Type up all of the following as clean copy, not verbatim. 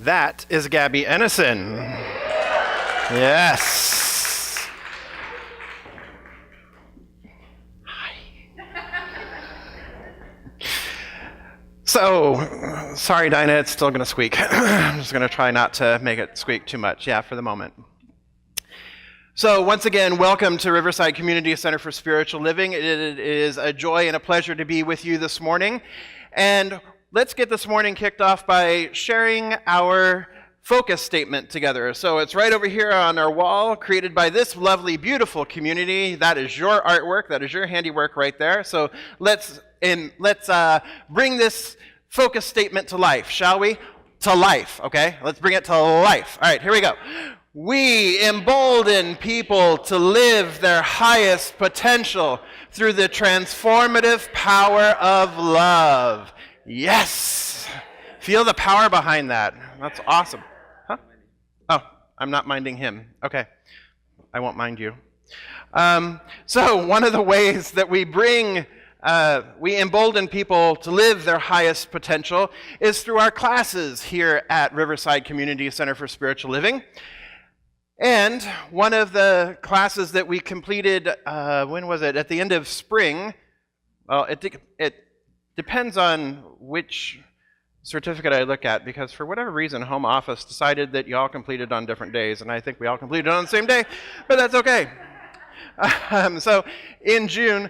That is Gabby Ennison. Yes. Hi. So, sorry, Dinah, it's still going to squeak. I'm just going to try not to make it squeak too much, for the moment. So once again, welcome to Riverside Community Center for Spiritual Living. It is a joy and a pleasure to be with you this morning. And let's get this morning kicked off by sharing our focus statement together. So it's right over here on our wall, created by this lovely, beautiful community. That is your artwork. That is your handiwork right there. So let's bring this focus statement to life, shall we? To life, okay? Let's bring it to life. All right, here we go. We embolden people to live their highest potential through the transformative power of love. Yes! Feel the power behind that. That's awesome. Huh? Oh, I'm not minding him. Okay. I won't mind you. So one of the ways that we embolden people to live their highest potential is through our classes here at Riverside Community Center for Spiritual Living. And one of the classes that we completed, when was it? At the end of spring. Well, it depends on which certificate I look at, because for whatever reason, Home Office decided that you all completed on different days, and I think we all completed on the same day, but that's okay. So in June,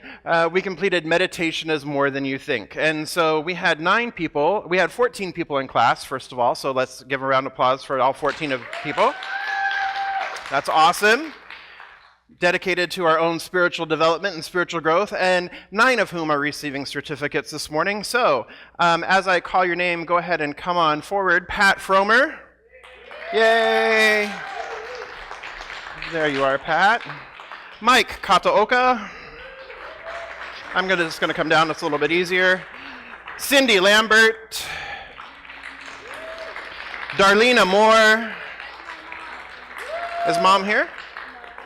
we completed Meditation is More Than You Think. And so we had 14 people in class, first of all, so let's give a round of applause for all 14 of people. That's awesome. Dedicated to our own spiritual development and spiritual growth, and 9 of whom are receiving certificates this morning. So, as I call your name, go ahead and come on forward. Pat Fromer. Yay. There you are, Pat. Mike Kataoka. I'm just going to come down. It's a little bit easier. Cindy Lambert. Darlena Moore. Is Mom here?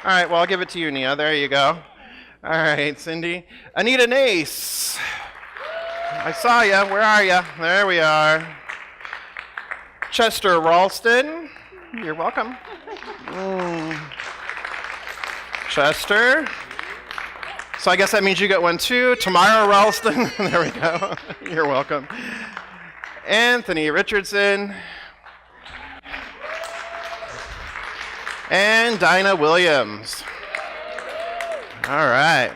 All right, well, I'll give it to you, Nia. There you go. All right, Cindy. Anita Nace. I saw ya. Where are ya? There we are. Chester Ralston. You're welcome. Chester. So I guess that means you get one too. Tamara Ralston. There we go. You're welcome. Anthony Richardson. And Dinah Williams. All right.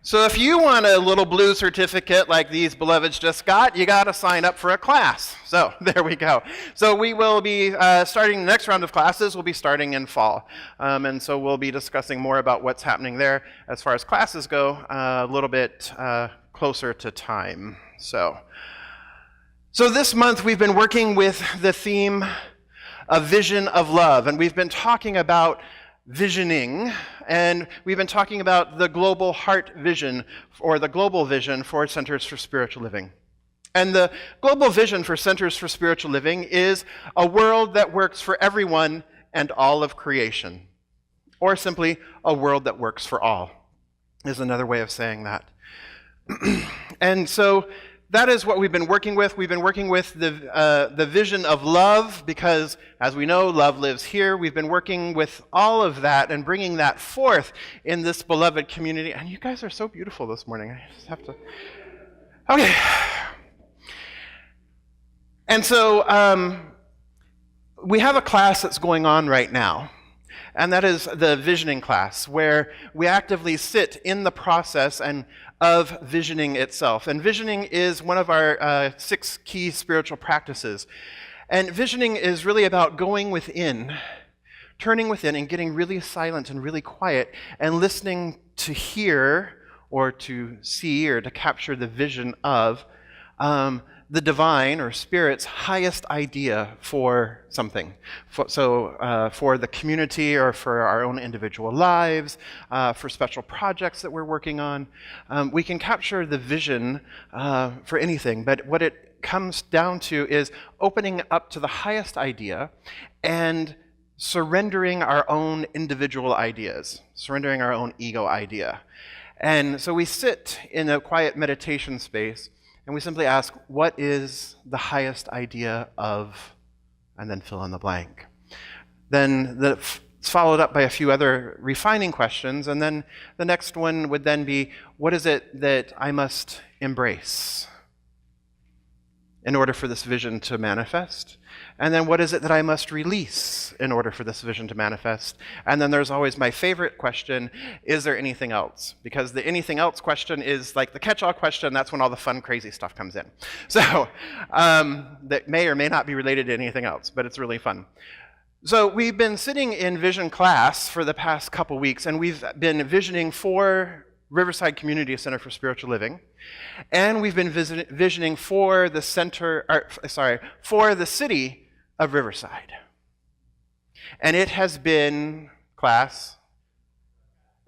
So if you want a little blue certificate like these beloveds just got, you got to sign up for a class. So there we go. So we will be starting the next round of classes. We'll be starting in fall. And so we'll be discussing more about what's happening there as far as classes go a little bit closer to time. So this month we've been working with the theme a vision of love. And we've been talking about visioning, and we've been talking about the global heart vision, or the global vision for Centers for Spiritual Living. And the global vision for Centers for Spiritual Living is a world that works for everyone and all of creation. Or simply, a world that works for all, is another way of saying that. And so that is what we've been working with. We've been working with the vision of love, because, as we know, love lives here. We've been working with all of that and bringing that forth in this beloved community. And you guys are so beautiful this morning. I just have to... Okay. And so we have a class that's going on right now. And that is the visioning class, where we actively sit in the process of visioning itself. And visioning is one of our 6 key spiritual practices. And visioning is really about going within, turning within and getting really silent and really quiet and listening to hear or to see or to capture the vision of the divine or spirit's highest idea for something. For the community or for our own individual lives, for special projects that we're working on. We can capture the vision for anything, but what it comes down to is opening up to the highest idea and surrendering our own individual ideas, surrendering our own ego idea. And so we sit in a quiet meditation space And we simply ask, what is the highest idea of, and then fill in the blank. Then it's followed up by a few other refining questions, and then the next one would then be, what is it that I must embrace in order for this vision to manifest? And then what is it that I must release in order for this vision to manifest? And then there's always my favorite question, is there anything else? Because the anything else question is like the catch-all question. That's when all the fun, crazy stuff comes in. So that may or may not be related to anything else, but it's really fun. So we've been sitting in vision class for the past couple weeks, and we've been visioning for Riverside Community Center for Spiritual Living, and we've been visioning for the for the city of Riverside. And it has been, class,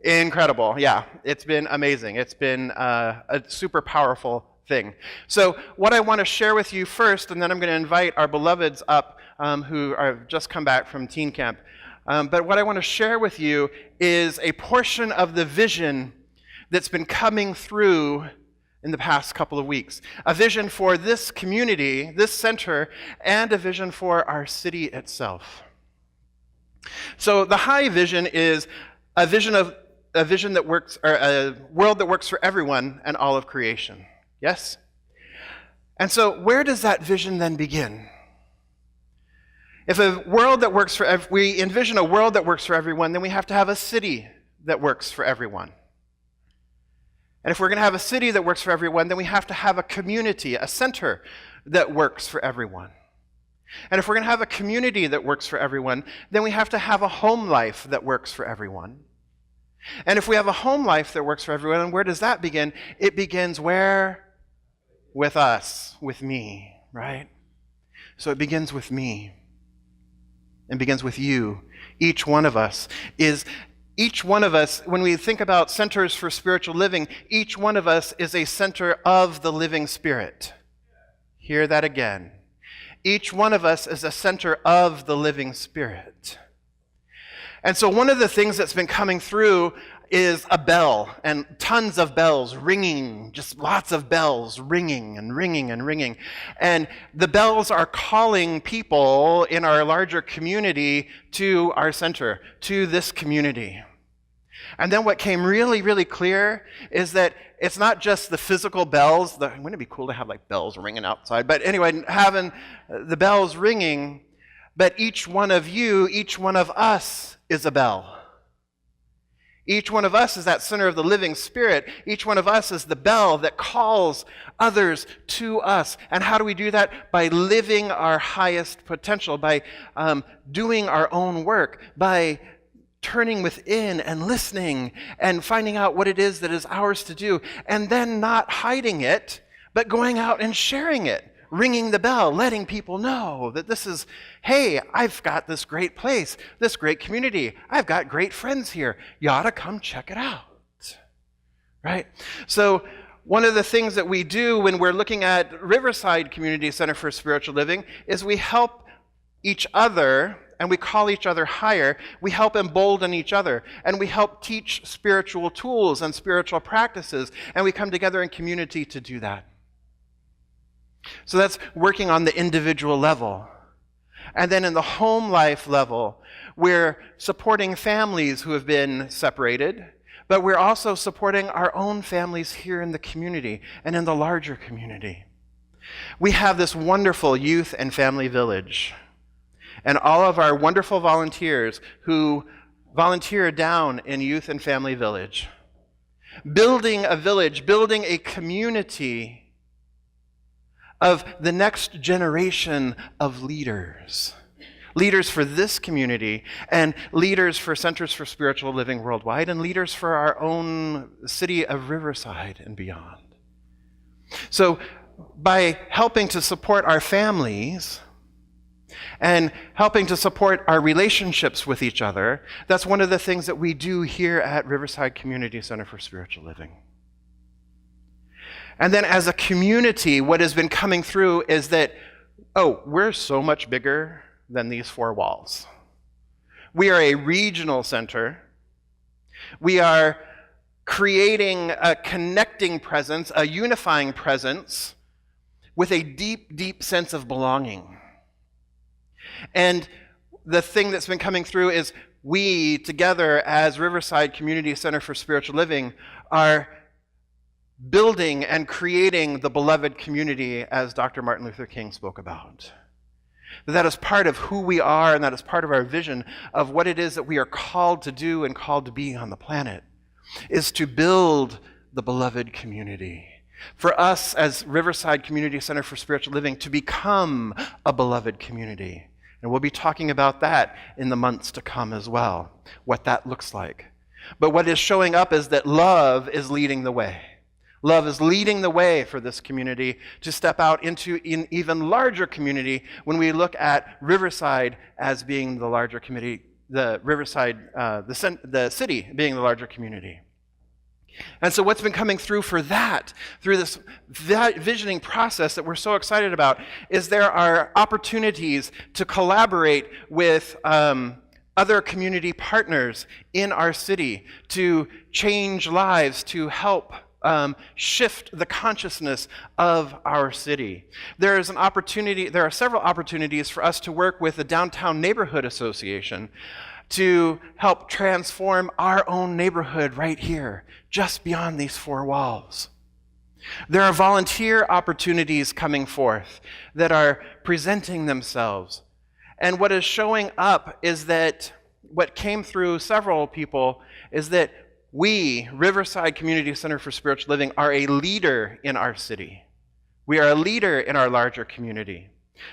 incredible. Yeah, it's been amazing. It's been a super powerful thing. So what I want to share with you first, and then I'm going to invite our beloveds up who have just come back from teen camp. But what I want to share with you is a portion of the vision that's been coming through in the past couple of weeks. A vision for this community, this center, and a vision for our city itself. So the high vision is a vision that works, or a world that works for everyone and all of creation. Yes? And so where does that vision then begin? If we envision a world that works for everyone, then we have to have a city that works for everyone. And if we're going to have a city that works for everyone, then we have to have a community, a center that works for everyone. And if we're going to have a community that works for everyone, then we have to have a home life that works for everyone. And if we have a home life that works for everyone, where does that begin? It begins where? With us, with me, right? So it begins with me. It begins with you. Each one of us, when we think about centers for spiritual living, each one of us is a center of the living Spirit. Hear that again. Each one of us is a center of the living Spirit. And so one of the things that's been coming through is a bell, and tons of bells ringing, just lots of bells ringing and ringing and ringing. And the bells are calling people in our larger community to our center, to this community. And then what came really, really clear is that it's not just the physical bells. Wouldn't it be cool to have like bells ringing outside? But anyway, having the bells ringing, but each one of you, each one of us is a bell. Each one of us is that center of the living Spirit. Each one of us is the bell that calls others to us. And how do we do that? By living our highest potential, by doing our own work, by turning within and listening and finding out what it is that is ours to do, and then not hiding it, but going out and sharing it. Ringing the bell, letting people know that this is, hey, I've got this great place, this great community. I've got great friends here. You ought to come check it out, right? So one of the things that we do when we're looking at Riverside Community Center for Spiritual Living is we help each other, and we call each other higher. We help embolden each other, and we help teach spiritual tools and spiritual practices, and we come together in community to do that. So that's working on the individual level. And then in the home life level, we're supporting families who have been separated, but we're also supporting our own families here in the community and in the larger community. We have this wonderful youth and family village, and all of our wonderful volunteers who volunteer down in Youth and Family Village, building a village, building a community of the next generation of leaders. Leaders for this community, and leaders for Centers for Spiritual Living worldwide, and leaders for our own city of Riverside and beyond. So by helping to support our families and helping to support our relationships with each other, that's one of the things that we do here at Riverside Community Center for Spiritual Living. And then as a community, what has been coming through is that, we're so much bigger than these four walls. We are a regional center. We are creating a connecting presence, a unifying presence with a deep, deep sense of belonging. And the thing that's been coming through is we, together as Riverside Community Center for Spiritual Living, are building and creating the beloved community as Dr. Martin Luther King spoke about. That is part of who we are, and that is part of our vision of what it is that we are called to do and called to be on the planet, is to build the beloved community. For us as Riverside Community Center for Spiritual Living to become a beloved community. And we'll be talking about that in the months to come as well, what that looks like. But what is showing up is that love is leading the way. Love is leading the way for this community to step out into an even larger community when we look at Riverside as being the larger community, the Riverside, the city being the larger community. And so what's been coming through for that, through this visioning process that we're so excited about, is there are opportunities to collaborate with other community partners in our city to change lives, to help shift the consciousness of our city. There are several opportunities for us to work with the Downtown Neighborhood Association to help transform our own neighborhood right here, just beyond these four walls. There are volunteer opportunities coming forth that are presenting themselves. And what is showing up is that what came through several people is that we, Riverside Community Center for Spiritual Living, are a leader in our city. We are a leader in our larger community.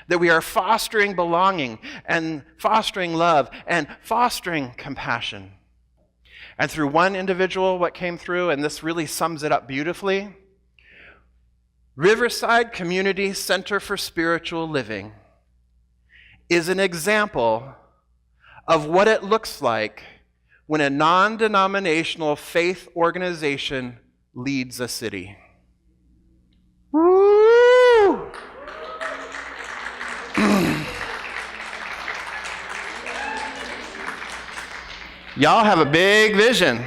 That we are fostering belonging and fostering love and fostering compassion. And through one individual, what came through, and this really sums it up beautifully, Riverside Community Center for Spiritual Living is an example of what it looks like when a non-denominational faith organization leads a city. Woo! Y'all have a big vision.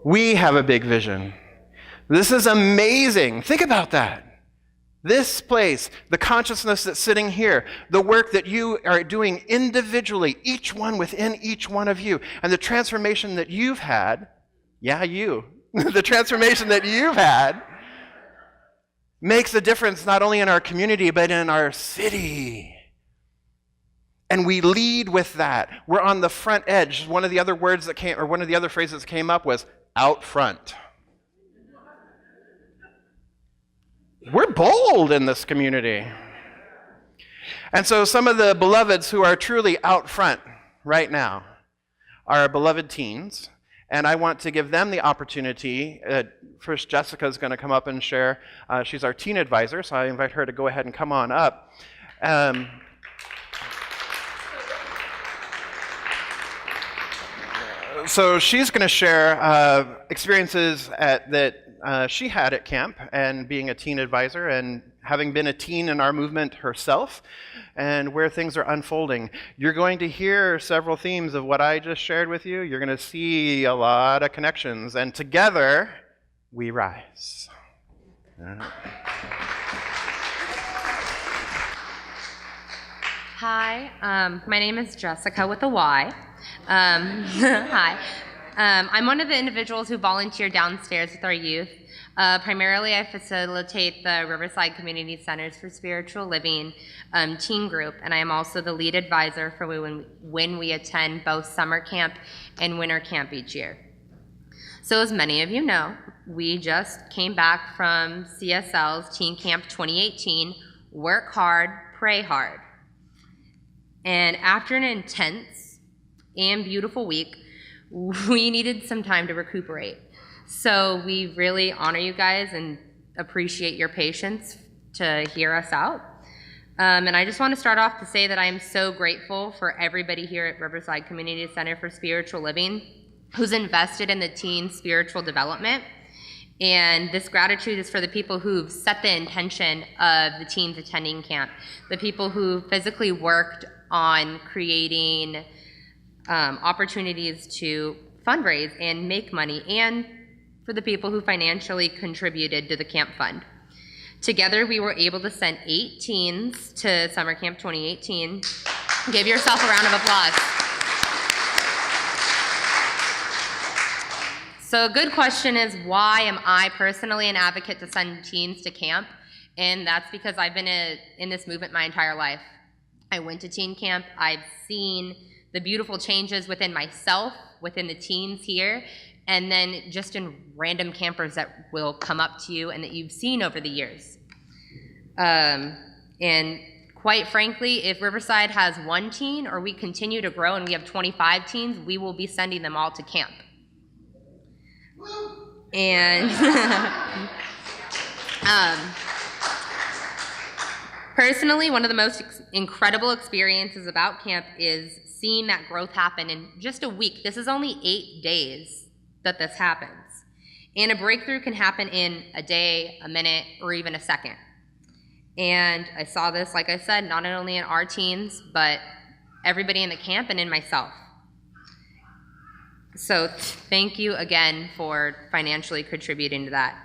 We have a big vision. This is amazing. Think about that. This place, the consciousness that's sitting here, the work that you are doing individually, each one within each one of you, and the transformation that you've had, the transformation that you've had makes a difference not only in our community, but in our city. And we lead with that. We're on the front edge. One of the other words that came, or one of the other phrases that came up was out front. We're bold in this community. And so some of the beloveds who are truly out front right now are beloved teens. And I want to give them the opportunity. First, Jessica is going to come up and share. She's our teen advisor, so I invite her to go ahead and come on up. So she's going to share experiences that she had at camp and being a teen advisor and having been a teen in our movement herself and where things are unfolding. You're going to hear several themes of what I just shared with you. You're going to see a lot of connections, and together we rise. Hi, my name is Jessica with a Y. Hi. I'm one of the individuals who volunteer downstairs with our youth. Primarily, I facilitate the Riverside Community Centers for Spiritual Living teen group, and I am also the lead advisor for when we attend both summer camp and winter camp each year. So as many of you know, we just came back from CSL's Teen Camp 2018, Work Hard, Pray Hard. And after an intense and beautiful week, we needed some time to recuperate. So we really honor you guys and appreciate your patience to hear us out. And I just want to start off to say that I am so grateful for everybody here at Riverside Community Center for Spiritual Living who's invested in the teen spiritual development. And this gratitude is for the people who've set the intention of the teens attending camp, the people who physically worked on creating opportunities to fundraise and make money, and for the people who financially contributed to the camp fund. Together, we were able to send 8 teens to Summer Camp 2018. Give yourself a round of applause. So a good question is, why am I personally an advocate to send teens to camp? And that's because I've been in this movement my entire life. I went to teen camp. I've seen the beautiful changes within myself, within the teens here, and then just in random campers that will come up to you and that you've seen over the years. And quite frankly, if Riverside has 1 teen or we continue to grow and we have 25 teens, we will be sending them all to camp. And personally, one of the most incredible experiences about camp is seeing that growth happen in just a week. This is only 8 days that this happens. And a breakthrough can happen in a day, a minute, or even a second. And I saw this, like I said, not only in our teens, but everybody in the camp and in myself. So thank you again for financially contributing to that.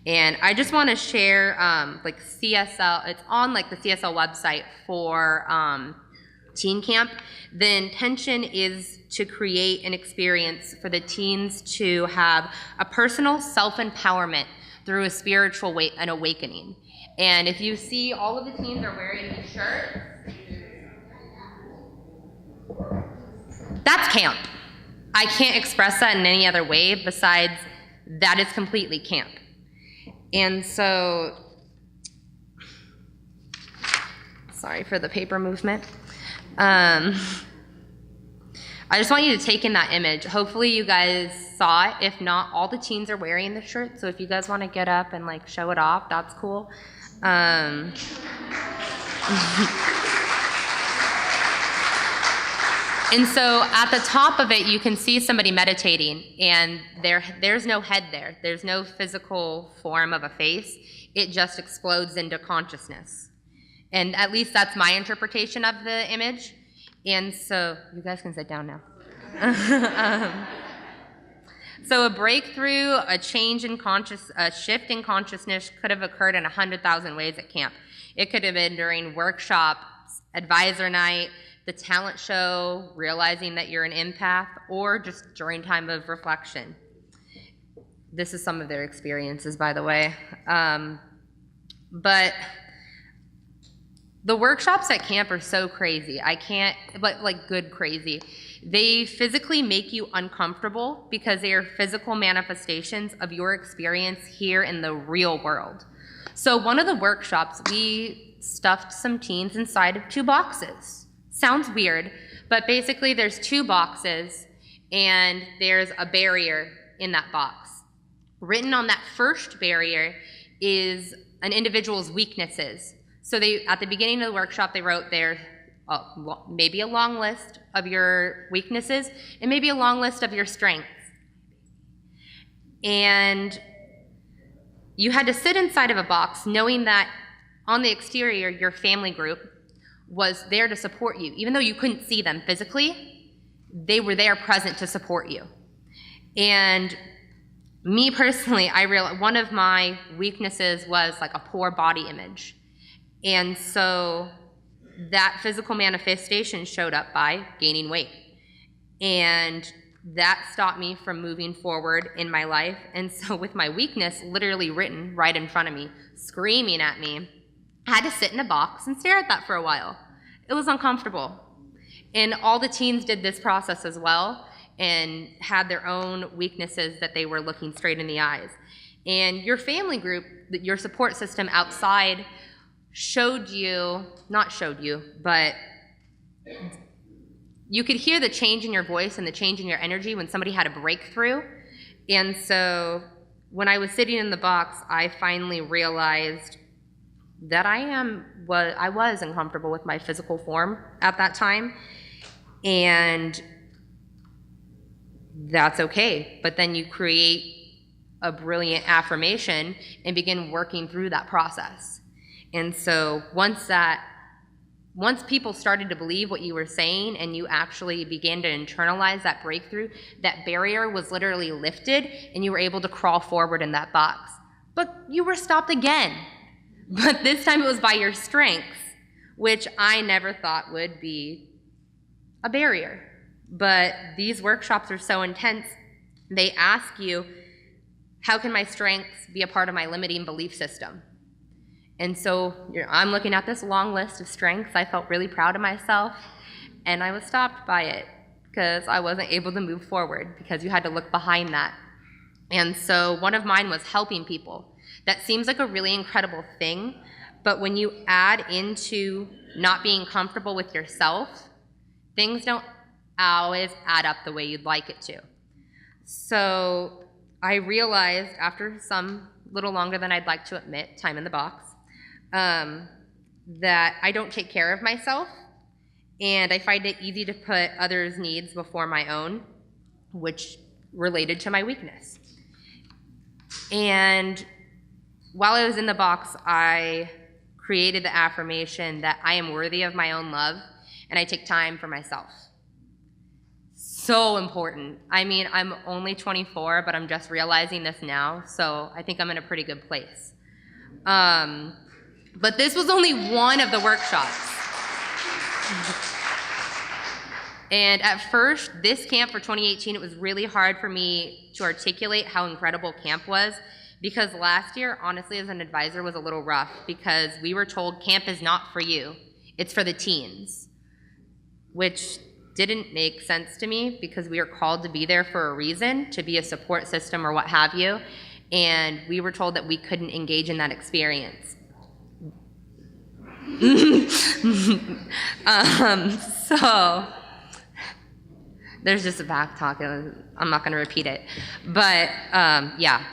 And I just want to share like CSL, it's on like the CSL website for teen camp. The intention is to create an experience for the teens to have a personal self-empowerment through a spiritual an awakening. And if you see, all of the teens are wearing these shirts. That's camp. I can't express that in any other way besides that is completely camp. And so, sorry for the paper movement. I just want you to take in that image. Hopefully you guys saw it. If not, all the teens are wearing the shirt. So if you guys want to get up and like show it off, that's cool. And so at the top of it, you can see somebody meditating, and there's no head there. There's no physical form of a face. It just explodes into consciousness. And at least that's my interpretation of the image. And so, you guys can sit down now. So a breakthrough, a change in a shift in consciousness could have occurred in 100,000 ways at camp. It could have been during workshops, advisor night, the talent show, realizing that you're an empath, or just during time of reflection. This is some of their experiences, by the way. But the workshops at camp are so crazy. But like good crazy. They physically make you uncomfortable because they are physical manifestations of your experience here in the real world. So one of the workshops, we stuffed some teens inside of 2 boxes. Sounds weird, but basically there's 2 boxes and there's a barrier in that box. Written on that first barrier is an individual's weaknesses. So at the beginning of the workshop, they wrote there maybe a long list of your weaknesses and maybe a long list of your strengths. And you had to sit inside of a box knowing that on the exterior, your family group was there to support you. Even though you couldn't see them physically, they were there present to support you. And me personally, I realized one of my weaknesses was like a poor body image. And so that physical manifestation showed up by gaining weight. And that stopped me from moving forward in my life. And so with my weakness literally written right in front of me, screaming at me, I had to sit in a box and stare at that for a while. It was uncomfortable. And all the teens did this process as well and had their own weaknesses that they were looking straight in the eyes. And your family group, your support system outside but you could hear the change in your voice and the change in your energy when somebody had a breakthrough. And so when I was sitting in the box, I finally realized that I was uncomfortable with my physical form at that time. And that's okay. But then you create a brilliant affirmation and begin working through that process. And so once people started to believe what you were saying and you actually began to internalize that breakthrough, that barrier was literally lifted and you were able to crawl forward in that box. But you were stopped again But this time it was by your strengths, which I never thought would be a barrier. But these workshops are so intense, they ask you, how can my strengths be a part of my limiting belief system? And so I'm looking at this long list of strengths. I felt really proud of myself, and I was stopped by it because I wasn't able to move forward because you had to look behind that. And so one of mine was helping people. That seems like a really incredible thing, but when you add into not being comfortable with yourself, things don't always add up the way you'd like it to. So I realized after some little longer than I'd like to admit, time in the box, that I don't take care of myself, and I find it easy to put others' needs before my own, which related to my weakness. And while I was in the box, I created the affirmation that I am worthy of my own love, and I take time for myself. So important. I mean, I'm only 24, but I'm just realizing this now, so I think I'm in a pretty good place. But this was only one of the workshops. And at first, this camp for 2018, it was really hard for me to articulate how incredible camp was, because last year, honestly, as an advisor, was a little rough, because we were told camp is not for you, it's for the teens, which didn't make sense to me because we are called to be there for a reason, to be a support system or what have you, and we were told that we couldn't engage in that experience. So there's just a back talk. I'm not going to repeat it. But yeah.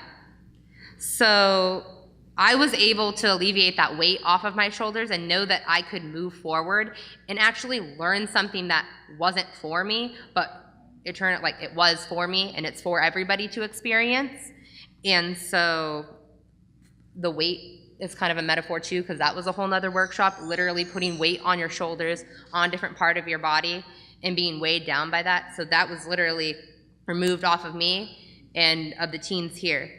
So I was able to alleviate that weight off of my shoulders and know that I could move forward and actually learn something that wasn't for me, but it turned out like it was for me, and it's for everybody to experience. And so the weight is kind of a metaphor too, because that was a whole nother workshop, literally putting weight on your shoulders on different part of your body and being weighed down by that. So that was literally removed off of me and of the teens here.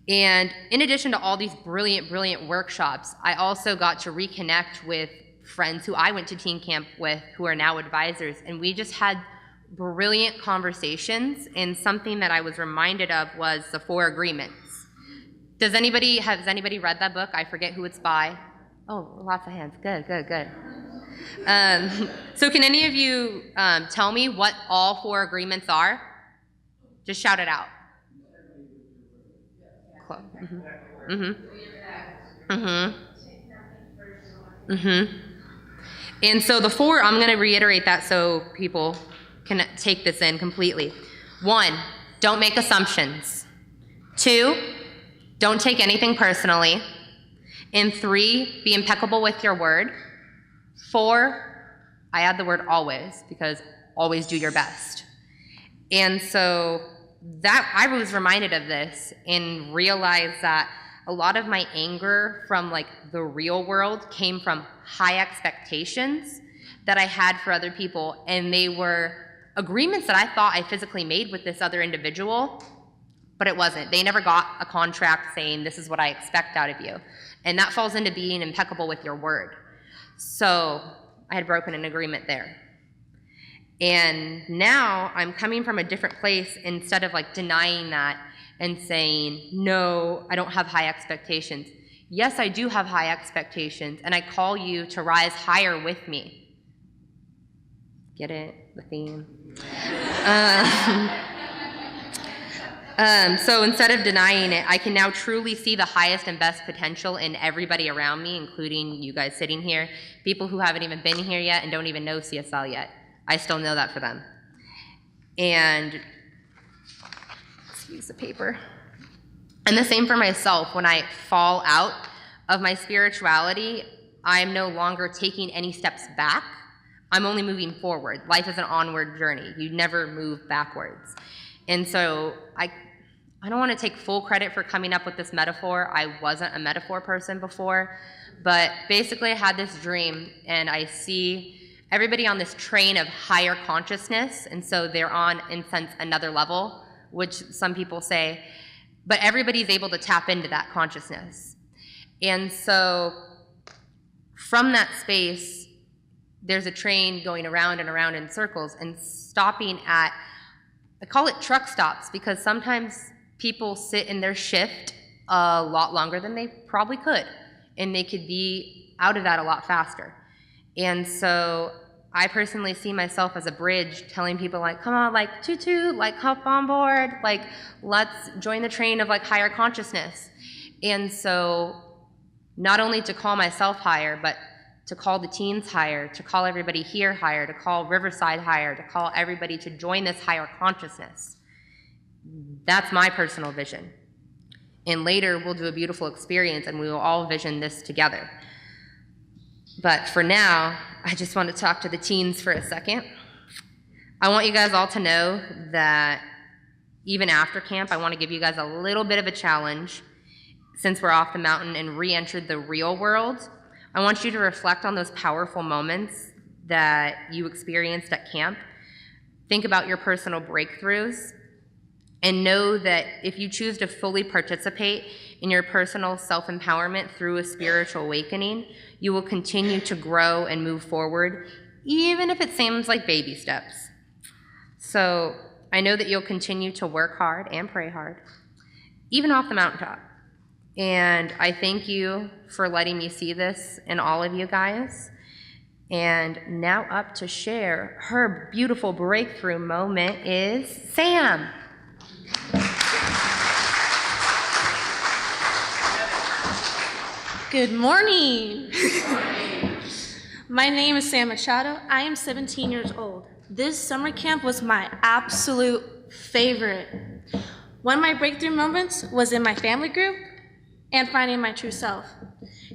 And in addition to all these brilliant, brilliant workshops, I also got to reconnect with friends who I went to teen camp with who are now advisors, and we just had brilliant conversations. And something that I was reminded of was the 4 Agreements. Has anybody read that book? I forget who it's by. Oh, lots of hands. Good, good, good. So can any of you tell me what all 4 agreements are? Just shout it out. Mm-hmm. Mm-hmm. Mm-hmm. Mm-hmm. And so the 4, I'm going to reiterate that so people can take this in completely. 1, don't make assumptions. 2, don't take anything personally. And 3, be impeccable with your word. 4, I add the word always, because always do your best. And so that I was reminded of this and realized that a lot of my anger from like the real world came from high expectations that I had for other people, and they were agreements that I thought I physically made with this other individual, but it wasn't. They never got a contract saying this is what I expect out of you. And that falls into being impeccable with your word. So I had broken an agreement there. And now I'm coming from a different place, instead of like denying that and saying, no, I don't have high expectations. Yes, I do have high expectations, and I call you to rise higher with me. Get it? The theme. So instead of denying it, I can now truly see the highest and best potential in everybody around me, including you guys sitting here, people who haven't even been here yet and don't even know CSL yet. I still know that for them. And, excuse the paper. And the same for myself. When I fall out of my spirituality, I'm no longer taking any steps back. I'm only moving forward. Life is an onward journey. You never move backwards. And so I don't want to take full credit for coming up with this metaphor. I wasn't a metaphor person before, but basically I had this dream, and I see everybody on this train of higher consciousness, and so they're on, in a sense, another level, which some people say, but everybody's able to tap into that consciousness. And so from that space, there's a train going around and around in circles and stopping at, I call it truck stops, because sometimes people sit in their shift a lot longer than they probably could, and they could be out of that a lot faster. And so I personally see myself as a bridge, telling people like, come on, like toot toot, like hop on board, like let's join the train of like higher consciousness. And so not only to call myself higher, but to call the teens higher, to call everybody here higher, to call Riverside higher, to call everybody to join this higher consciousness. That's my personal vision. And later we'll do a beautiful experience and we will all vision this together. But for now, I just want to talk to the teens for a second. I want you guys all to know that even after camp, I want to give you guys a little bit of a challenge. Since we're off the mountain and re-entered the real world, I want you to reflect on those powerful moments that you experienced at camp. Think about your personal breakthroughs, and know that if you choose to fully participate in your personal self-empowerment through a spiritual awakening, you will continue to grow and move forward, even if it seems like baby steps. So I know that you'll continue to work hard and pray hard, even off the mountaintop. And I thank you for letting me see this in all of you guys. And now up to share her beautiful breakthrough moment is Sam. Good morning. My name is Sam Machado. I am 17 years old. This summer camp was my absolute favorite. One of my breakthrough moments was in my family group and finding my true self.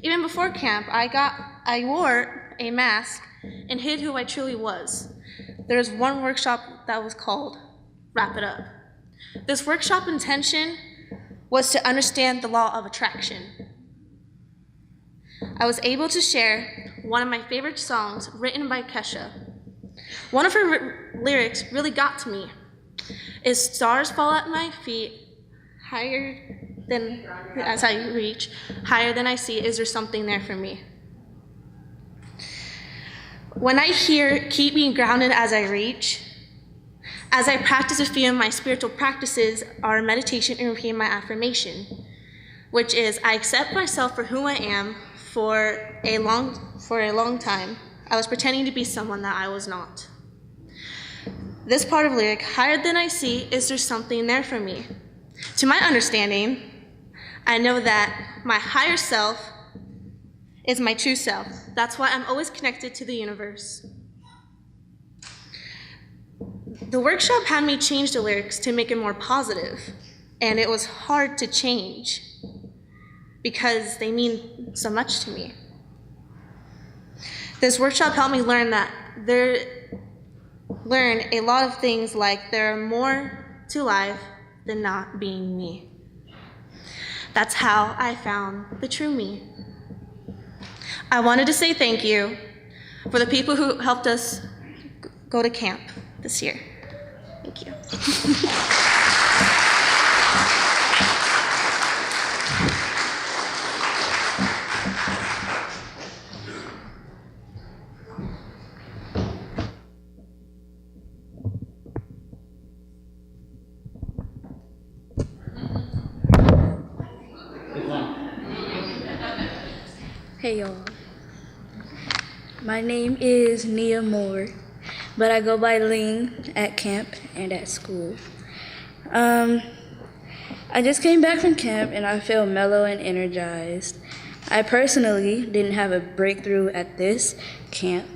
Even before camp, I wore a mask and hid who I truly was. There was one workshop that was called Wrap It Up. This workshop intention was to understand the law of attraction. I was able to share one of my favorite songs written by Kesha. One of her lyrics really got to me. Is stars fall at my feet, higher than as I reach, higher than I see, is there something there for me? When I hear keep me grounded as I reach, as I practice a few of my spiritual practices are meditation and repeating my affirmation, which is I accept myself for who I am. For a long time, I was pretending to be someone that I was not. This part of lyric, higher than I see, is there something there for me? To my understanding, I know that my higher self is my true self. That's why I'm always connected to the universe. The workshop had me change the lyrics to make it more positive, and it was hard to change because they mean so much to me. This workshop helped me learn learn a lot of things, like there are more to life than not being me. That's how I found the true me. I wanted to say thank you for the people who helped us go to camp this year. Thank you. Hey y'all, my name is Nia Moore, but I go by Ling at camp and at school. I just came back from camp and I feel mellow and energized. I personally didn't have a breakthrough at this camp,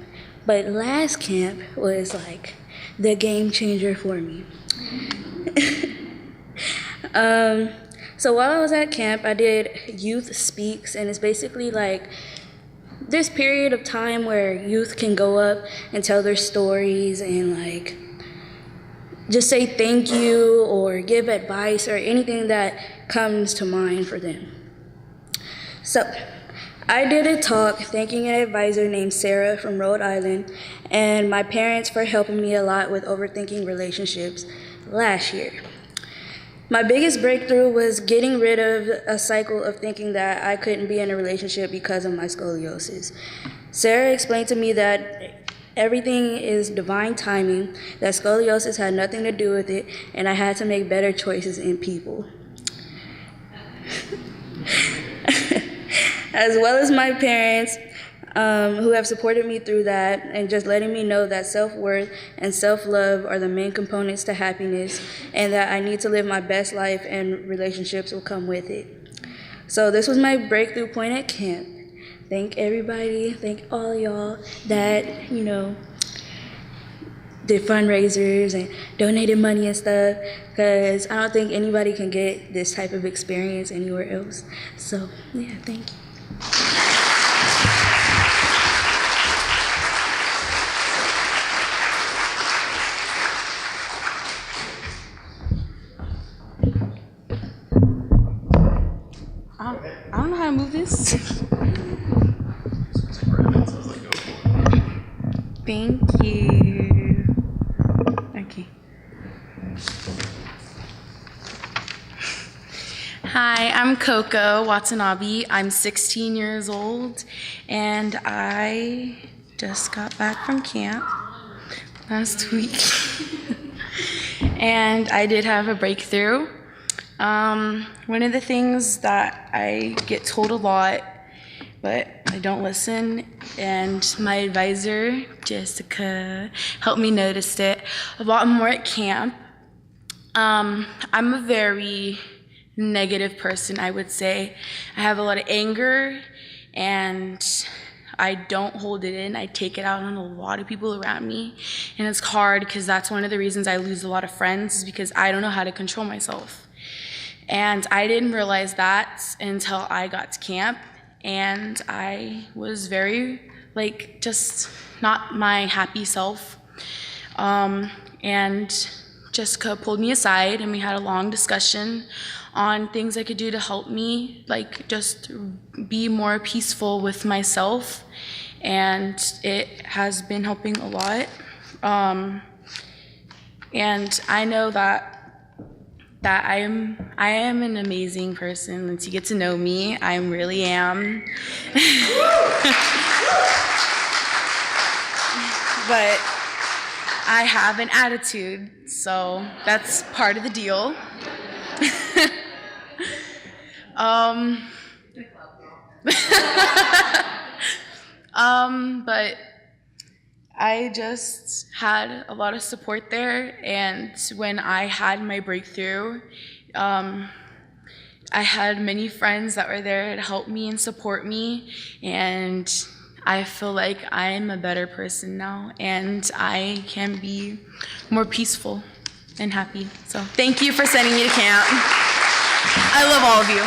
but last camp was like the game changer for me. So while I was at camp, I did Youth Speaks, and it's basically like this period of time where youth can go up and tell their stories and like just say thank you or give advice or anything that comes to mind for them. So I did a talk thanking an advisor named Sarah from Rhode Island and my parents for helping me a lot with overthinking relationships last year. My biggest breakthrough was getting rid of a cycle of thinking that I couldn't be in a relationship because of my scoliosis. Sarah explained to me that everything is divine timing, that scoliosis had nothing to do with it, and I had to make better choices in people. As well as my parents, who have supported me through that and just letting me know that self-worth and self-love are the main components to happiness and that I need to live my best life and relationships will come with it. So this was my breakthrough point at camp. Thank everybody, thank all y'all that, did fundraisers and donated money and stuff, because I don't think anybody can get this type of experience anywhere else. So yeah, thank you. I don't know how to move this. Thank you. Okay. Hi, I'm Coco Watanabe. I'm 16 years old, and I just got back from camp last week. And I did have a breakthrough. One of the things that I get told a lot, but I don't listen, and my advisor, Jessica, helped me notice it a lot more at camp. I'm a very negative person, I would say. I have a lot of anger, and I don't hold it in. I take it out on a lot of people around me, and it's hard because that's one of the reasons I lose a lot of friends, is because I don't know how to control myself. And I didn't realize that until I got to camp, and I was very, just not my happy self. And Jessica pulled me aside, and we had a long discussion on things I could do to help me, just be more peaceful with myself, and it has been helping a lot. And I know that I am an amazing person. Once you get to know me, I really am. But I have an attitude, so that's part of the deal. But I just had a lot of support there, and when I had my breakthrough, I had many friends that were there to help me and support me, and I feel like I'm a better person now, and I can be more peaceful and happy. So thank you for sending me to camp. I love all of you.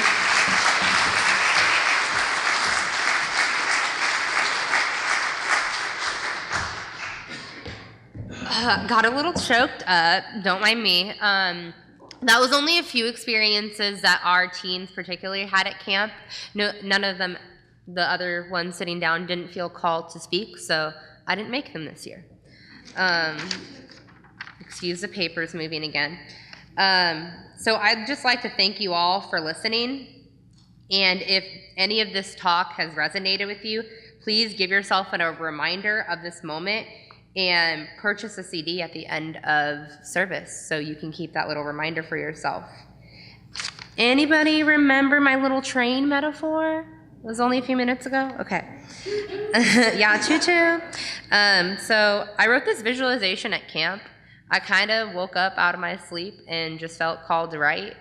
Got a little choked up, don't mind me. That was only a few experiences that our teens particularly had at camp. No, none of them, the other ones sitting down, didn't feel called to speak, so I didn't make them this year. Excuse the papers moving again. So I'd just like to thank you all for listening, and if any of this talk has resonated with you, please give yourself a reminder of this moment and purchase a CD at the end of service so you can keep that little reminder for yourself. Anybody remember my little train metaphor? It was only a few minutes ago? Okay. Yeah, choo-choo. So I wrote this visualization at camp. I kind of woke up out of my sleep and just felt called to write.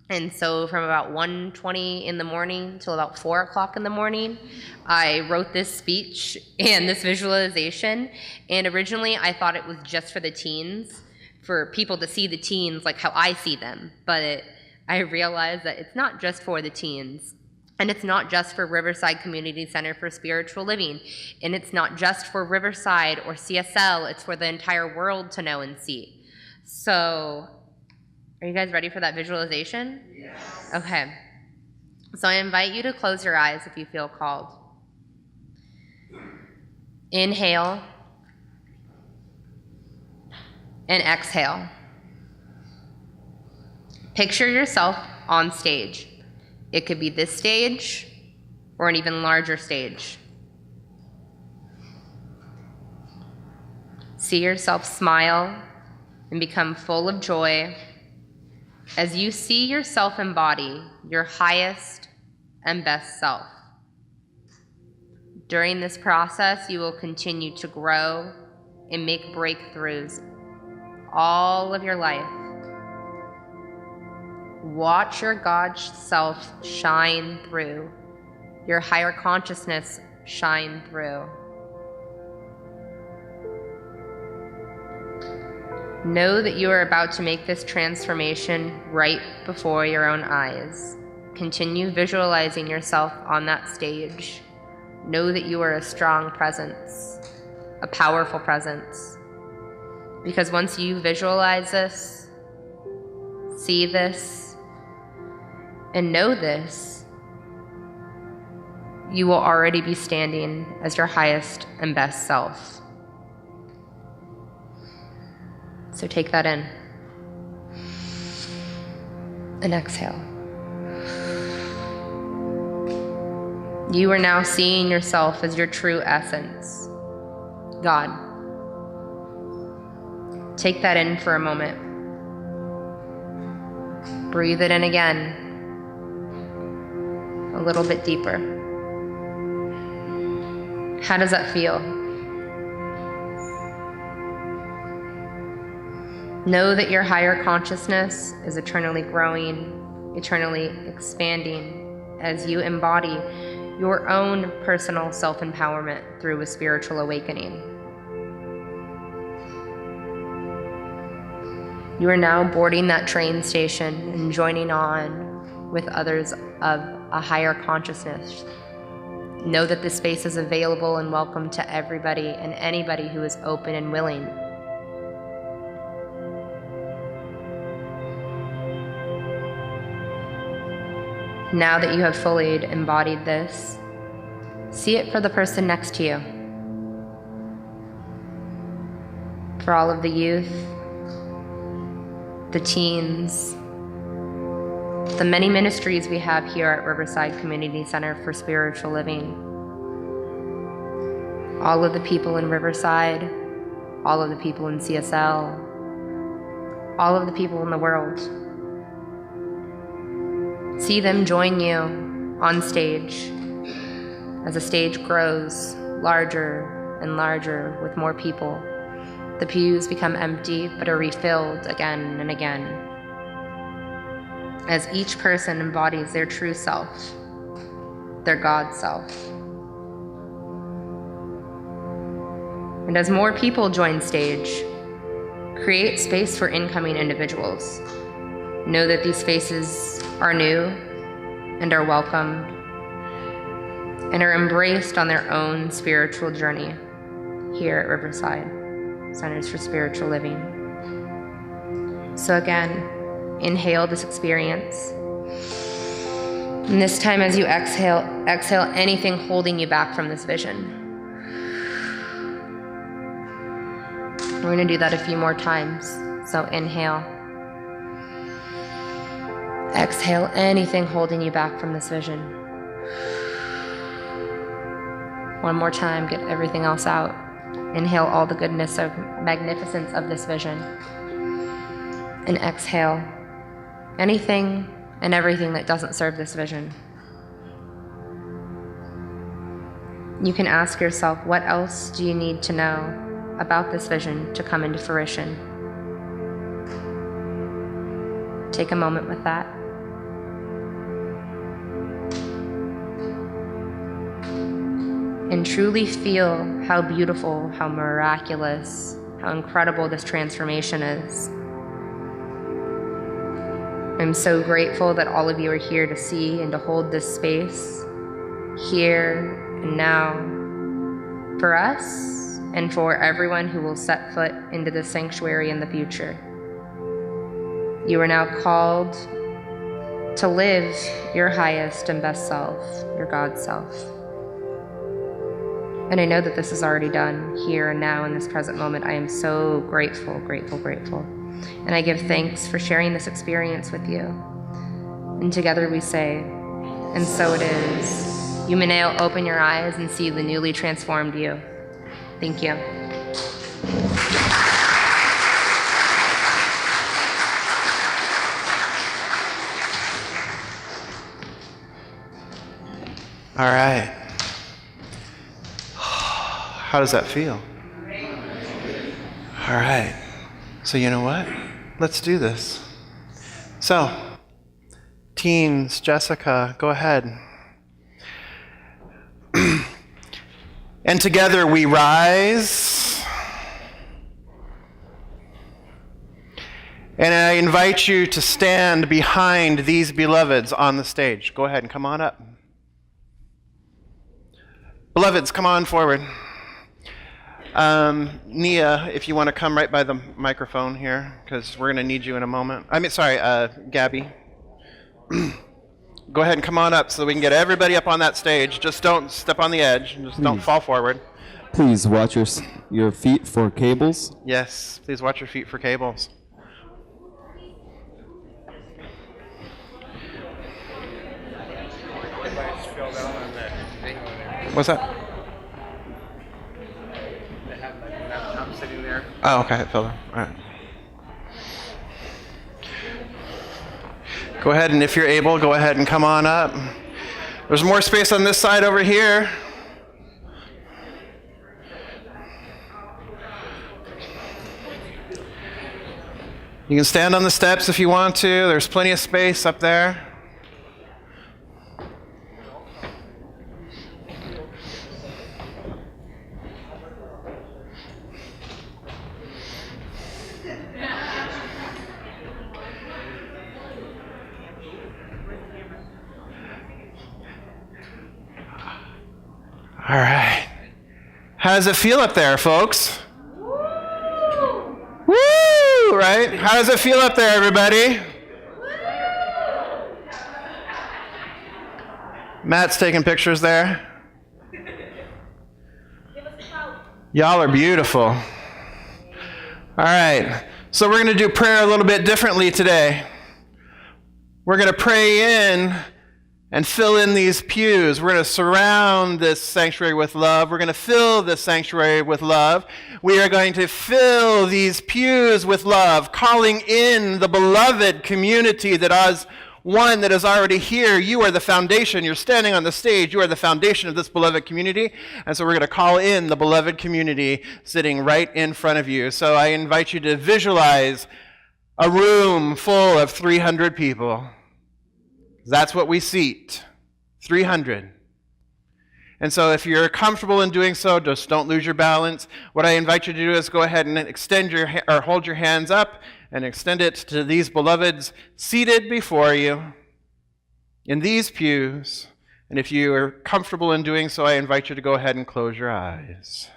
And so from about 1:20 in the morning till about 4 o'clock in the morning, I wrote this speech and this visualization. And originally I thought it was just for the teens, for people to see the teens like how I see them. But I realized that it's not just for the teens. And it's not just for Riverside Community Center for Spiritual Living. And it's not just for Riverside or CSL. It's for the entire world to know and see. So are you guys ready for that visualization? Yes. Okay. So I invite you to close your eyes if you feel called. Inhale and exhale. Picture yourself on stage. It could be this stage or an even larger stage. See yourself smile and become full of joy as you see yourself embody your highest and best self. During this process, you will continue to grow and make breakthroughs all of your life. Watch your God self shine through, your higher consciousness shine through. Know that you are about to make this transformation right before your own eyes. Continue visualizing yourself on that stage. Know that you are a strong presence, a powerful presence. Because once you visualize this, see this, and know this, you will already be standing as your highest and best self. So take that in. And exhale. You are now seeing yourself as your true essence, God. Take that in for a moment. Breathe it in again. A little bit deeper. How does that feel? Know that your higher consciousness is eternally growing, eternally expanding as you embody your own personal self-empowerment through a spiritual awakening. You are now boarding that train station and joining on with others of a higher consciousness. Know that this space is available and welcome to everybody and anybody who is open and willing. Now that you have fully embodied this, see it for the person next to you. For all of the youth, the teens, the many ministries we have here at Riverside Community Center for Spiritual Living. All of the people in Riverside, all of the people in CSL, all of the people in the world. See them join you on stage as the stage grows larger and larger with more people. The pews become empty but are refilled again and again as each person embodies their true self, their God self. And as more people join stage, create space for incoming individuals. Know that these faces are new and are welcomed and are embraced on their own spiritual journey here at Riverside Centers for Spiritual Living. So again, inhale this experience. And this time as you exhale anything holding you back from this vision. We're going to do that a few more times. So inhale. Exhale anything holding you back from this vision. One more time, get everything else out. Inhale all the goodness or magnificence of this vision. And exhale anything and everything that doesn't serve this vision. You can ask yourself, what else do you need to know about this vision to come into fruition? Take a moment with that. And truly feel how beautiful, how miraculous, how incredible this transformation is. I'm so grateful that all of you are here to see and to hold this space here and now for us and for everyone who will set foot into this sanctuary in the future. You are now called to live your highest and best self, your God self. And I know that this is already done here and now in this present moment. I am so grateful, grateful, grateful. And I give thanks for sharing this experience with you. And together we say, and so it is. You may now open your eyes and see the newly transformed you. Thank you. All right. How does that feel? All right. So you know what? Let's do this. So, teens, Jessica, go ahead. And together we rise. And I invite you to stand behind these beloveds on the stage. Go ahead and come on up. Beloveds, come on forward. Nia, if you want to come right by the microphone here, because we're going to need you in a moment. Gabby. Go ahead and come on up so we can get everybody up on that stage. Just don't step on the edge. Just don't fall forward. Please watch your feet for cables. Yes, please watch your feet for cables. What's that? I'm sitting there. Oh, okay, it fell there. All right. Go ahead, and if you're able, go ahead and come on up. There's more space on this side over here. You can stand on the steps if you want to. There's plenty of space up there. All right. How does it feel up there, folks? Woo! Right? How does it feel up there, everybody? Matt's taking pictures there. Y'all are beautiful. All right. So we're going to do prayer a little bit differently today. We're going to pray in and fill in these pews. We're going to surround this sanctuary with love. We're going to fill this sanctuary with love. We are going to fill these pews with love, calling in the beloved community that is one that is already here. You are the foundation. You're standing on the stage. You are the foundation of this beloved community. And so we're going to call in the beloved community sitting right in front of you. So I invite you to visualize a room full of 300 people. That's what we seat, 300. And so if you're comfortable in doing so, just don't lose your balance. What I invite you to do is go ahead and hold your hands up and extend it to these beloveds seated before you in these pews. And if you are comfortable in doing so, I invite you to go ahead and close your eyes.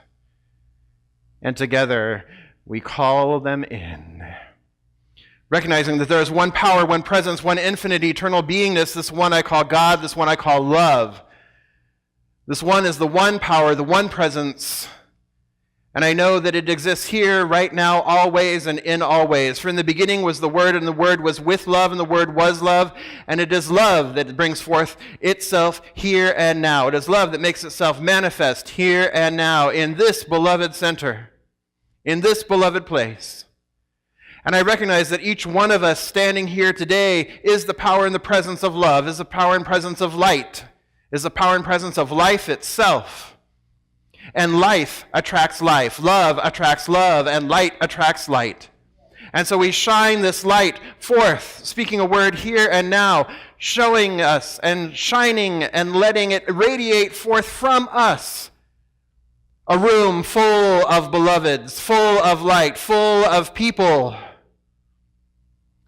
And together we call them in. Recognizing that there is one power, one presence, one infinite, eternal beingness, this one I call God, this one I call love. This one is the one power, the one presence. And I know that it exists here, right now, always, and in all ways. For in the beginning was the Word, and the Word was with love, and the Word was love. And it is love that brings forth itself here and now. It is love that makes itself manifest here and now in this beloved center, in this beloved place. And I recognize that each one of us standing here today is the power and the presence of love, is the power and presence of light, is the power and presence of life itself. And life attracts life, love attracts love, and light attracts light. And so we shine this light forth, speaking a word here and now, showing us and shining and letting it radiate forth from us. A room full of beloveds, full of light, full of people,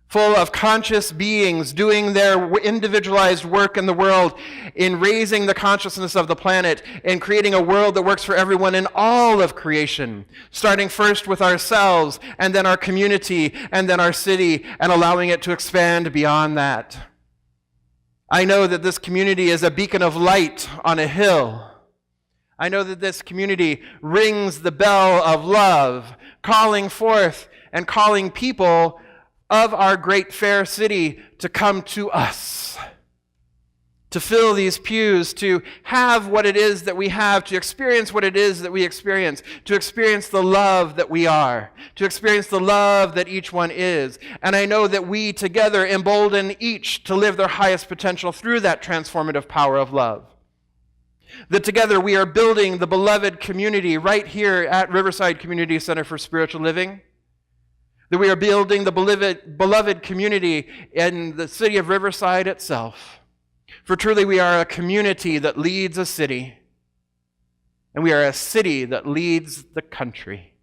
full of conscious beings doing their individualized work in the world, in raising the consciousness of the planet, in creating a world that works for everyone in all of creation, starting first with ourselves, and then our community, and then our city, and allowing it to expand beyond that. I know that this community is a beacon of light on a hill, I know that this community rings the bell of love, calling forth and calling people of our great fair city to come to us, to fill these pews, to have what it is that we have, to experience what it is that we experience, to experience the love that we are, to experience the love that each one is. And I know that we together embolden each to live their highest potential through that transformative power of love. That together we are building the beloved community right here at Riverside Community Center for Spiritual Living. That we are building the beloved community in the city of Riverside itself. For truly we are a community that leads a city. And we are a city that leads the country.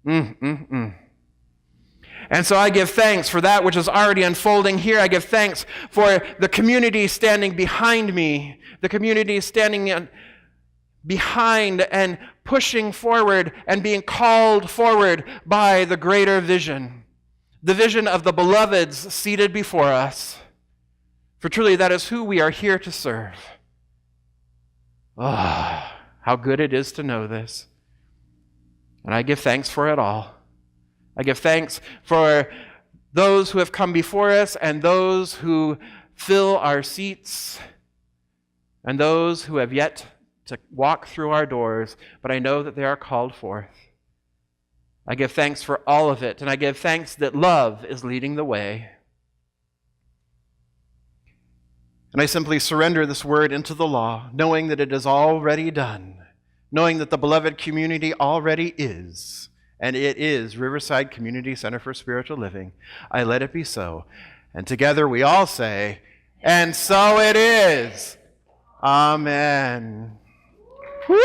And so I give thanks for that which is already unfolding here. I give thanks for the community standing behind me, the community standing behind and pushing forward and being called forward by the greater vision, the vision of the beloveds seated before us. For truly that is who we are here to serve. Oh, how good it is to know this. And I give thanks for it all. I give thanks for those who have come before us and those who fill our seats and those who have yet to walk through our doors, but I know that they are called forth. I give thanks for all of it, and I give thanks that love is leading the way. And I simply surrender this word into the law, knowing that it is already done, knowing that the beloved community already is. And it is Riverside Community Center for Spiritual Living. I let it be so. And together we all say, and so it is. Amen. Woo!